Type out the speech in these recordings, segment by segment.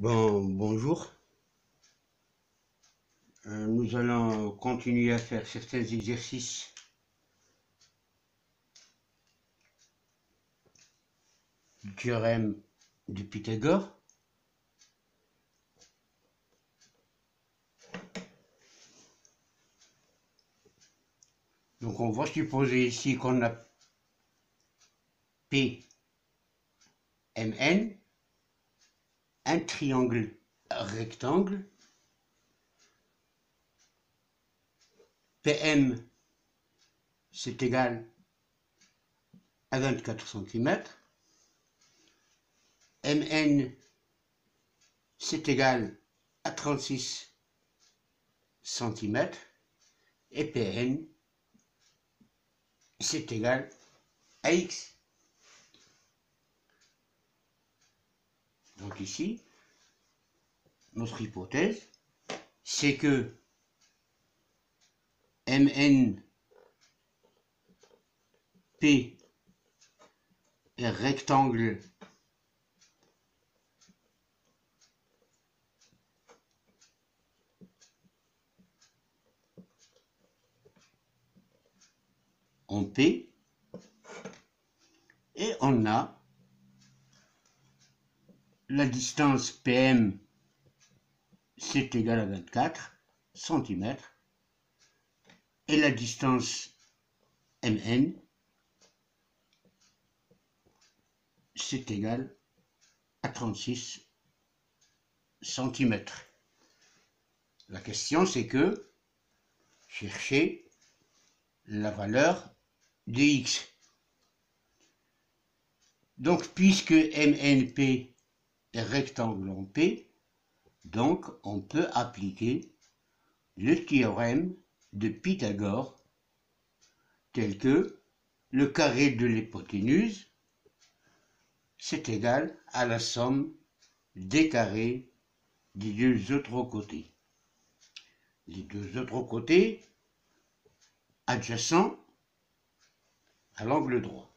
Bonjour. Nous allons continuer à faire certains exercices du théorème de Pythagore. Donc on va supposer ici qu'on a P, Mn, un triangle rectangle, PM c'est égal à 24 cm, Mn c'est égal à 36 cm et Pn c'est égal à X. Donc ici, notre hypothèse, c'est que MNP est rectangle en P et on a la distance PM c'est égal à 24 cm et la distance MN c'est égal à 36 cm. La question c'est que chercher la valeur de X. Donc puisque MNP est rectangle en P, donc on peut appliquer le théorème de Pythagore tel que le carré de l'hypoténuse c'est égal à la somme des carrés des deux autres côtés. Les deux autres côtés adjacents à l'angle droit.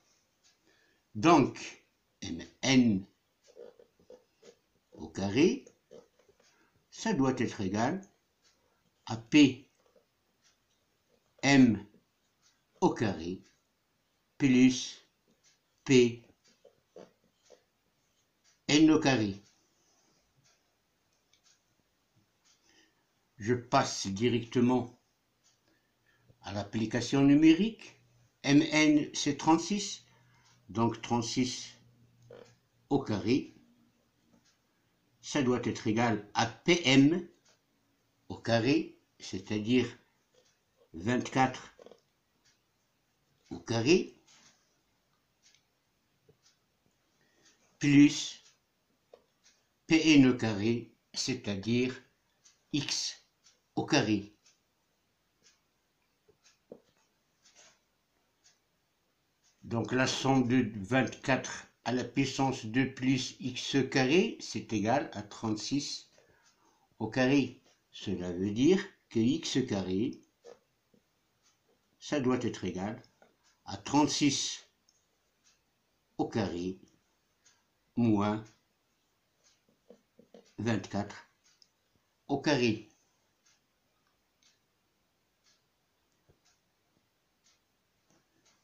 Donc, Mn au carré, ça doit être égal à P M au carré plus P N au carré. Je passe directement à l'application numérique. Mn c'est 36, donc 36 au carré, ça doit être égal à Pm au carré, c'est-à-dire 24 au carré, plus Pn au carré, c'est-à-dire x au carré. Donc la somme de 24 à la puissance 2 plus x carré, c'est égal à 36 au carré. Cela veut dire que x carré, ça doit être égal à 36 au carré moins 24 au carré.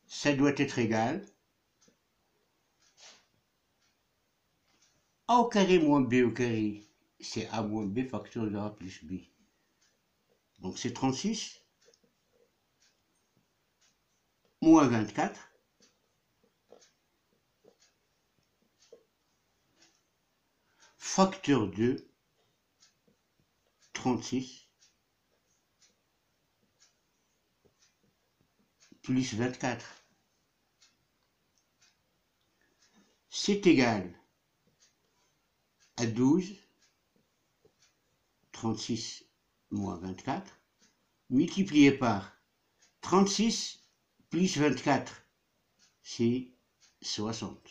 Ça doit être égal a au carré moins b au carré. C'est a moins b facteur de a plus b. Donc c'est 36 moins 24 facteur de 36 plus 24. C'est égal à 12, 36 moins 24, multiplié par 36 plus 24, c'est 60.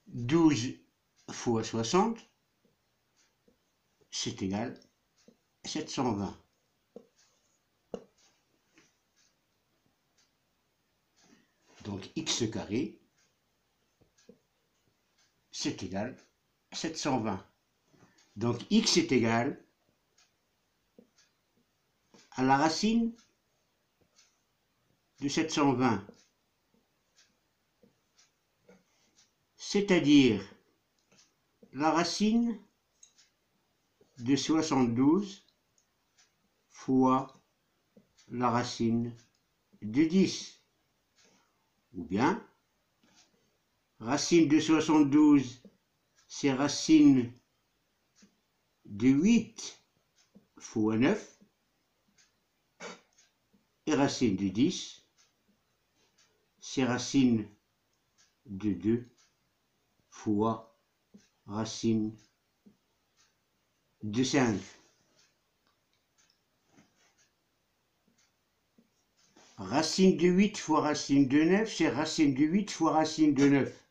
« 12 fois 60, c'est égal à 720. Donc x carré c'est égal à 720. Donc x est égal à la racine de 720, c'est-à-dire la racine de 72 fois la racine de 10. Ou bien, racine de 72, c'est racine de 8 fois 9. Et racine de 10, c'est racine de 2 fois racine de 5. Racine de 8 fois racine de 9, c'est racine de 8 fois racine de 9.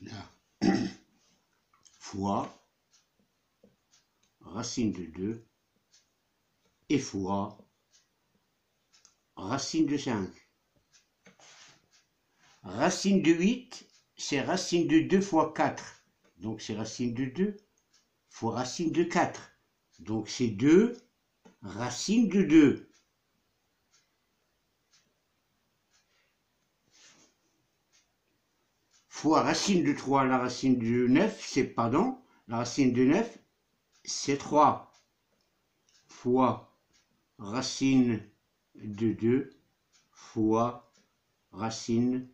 Là. Fois racine de 2 et fois racine de 5. Racine de 8, c'est racine de 2 fois 4. Donc c'est racine de 2 fois racine de 4. Donc c'est 2 racine de 2. Fois racine de 3, la racine de 9, c'est, pardon, la racine de 9, c'est 3. Fois racine de 2 fois racine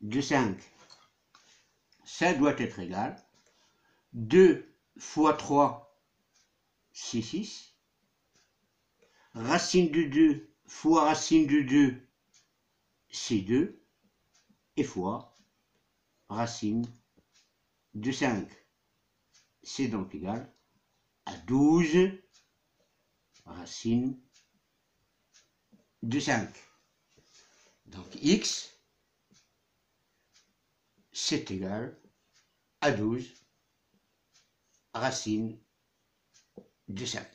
de 5. Ça doit être égal. 2 fois 3, c'est 6. Racine de 2 fois racine de 2, c'est 2. Et fois racine de 5. C'est donc égal à 12 racine de 5. Donc x, c'est égal à 12 racine de 5.